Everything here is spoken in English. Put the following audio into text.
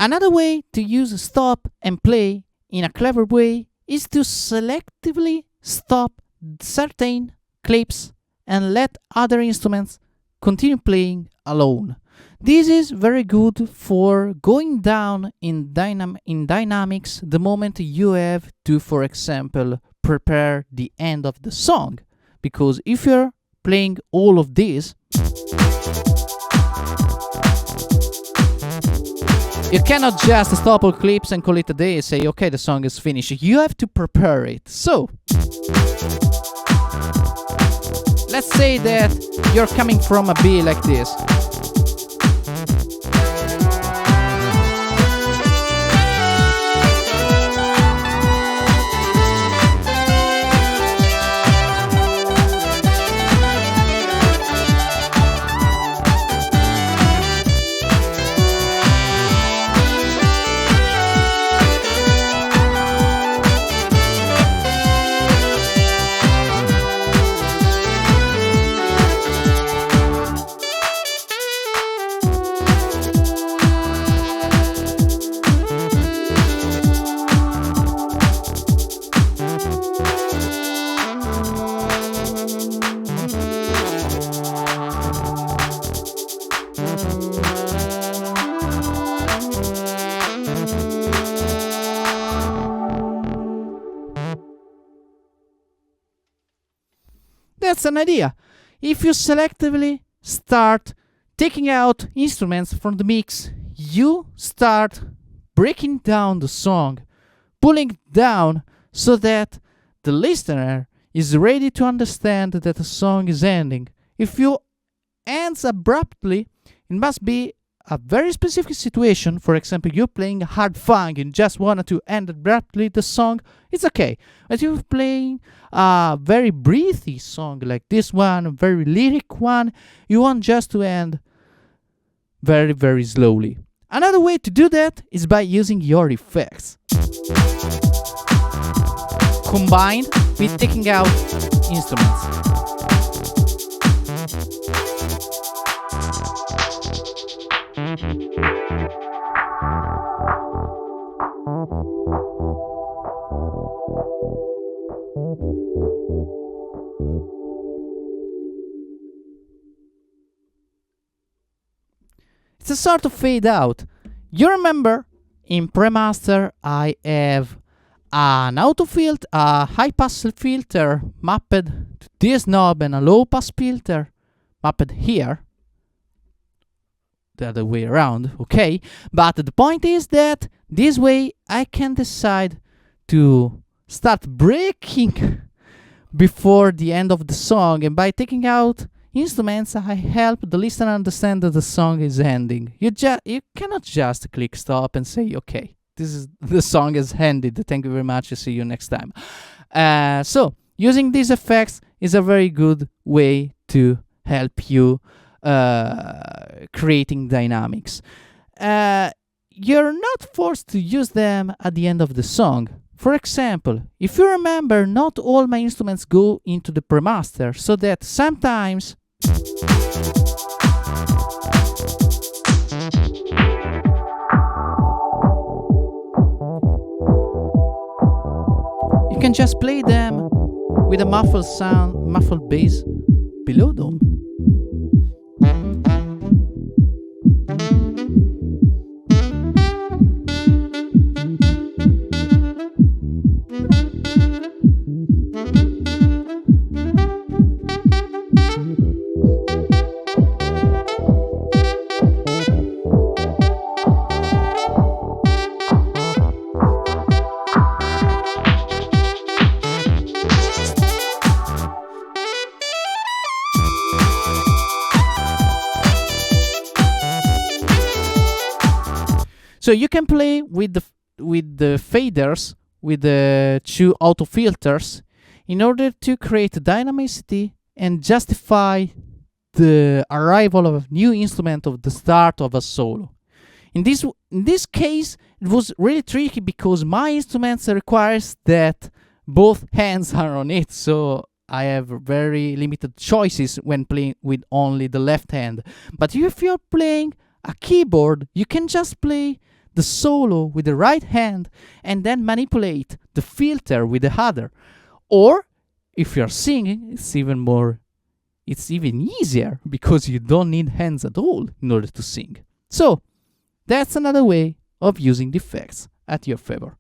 Another way to use stop and play in a clever way is to selectively stop certain clips and let other instruments continue playing alone. This is very good for going down in dynamics the moment you have to, for example, prepare the end of the song. Because if you're playing all of this, you cannot just stop all clips and call it a day and say, okay, the song is finished. You have to prepare it. So, let's say that you're coming from a B like this. That's an idea. If you selectively start taking out instruments from the mix, you start breaking down the song, pulling it down so that the listener is ready to understand that the song is ending. If you ends abruptly, it must be a very specific situation. For example, you're playing hard funk and just wanted to end abruptly the song, it's okay. But you're playing a very breathy song like this one, a very lyric one, you want just to end very, very slowly. Another way to do that is by using your effects, combined with taking out instruments. It's a sort of fade out. You remember in Premaster I have an auto filter, a high pass filter mapped to this knob and a low pass filter mapped here. The other way around, okay? But the point is that this way I can decide to start breaking before the end of the song, and by taking out instruments I help the listener understand that the song is ending. You cannot just click stop and say, okay, the song is ended, thank you very much, I'll see you next time. So using these effects is a very good way to help you creating dynamics. You're not forced to use them at the end of the song. For example, if you remember, not all my instruments go into the premaster, so that sometimes you can just play them with a muffled sound, muffled bass below them. So you can play with the faders, with the two auto filters, in order to create dynamicity and justify the arrival of a new instrument of the start of a solo. In this case, it was really tricky because my instruments requires that both hands are on it, so I have very limited choices when playing with only the left hand. But if you're playing a keyboard, you can just play the solo with the right hand and then manipulate the filter with the other. Or if you're singing, it's even easier because you don't need hands at all in order to sing. So that's another way of using the effects at your favor.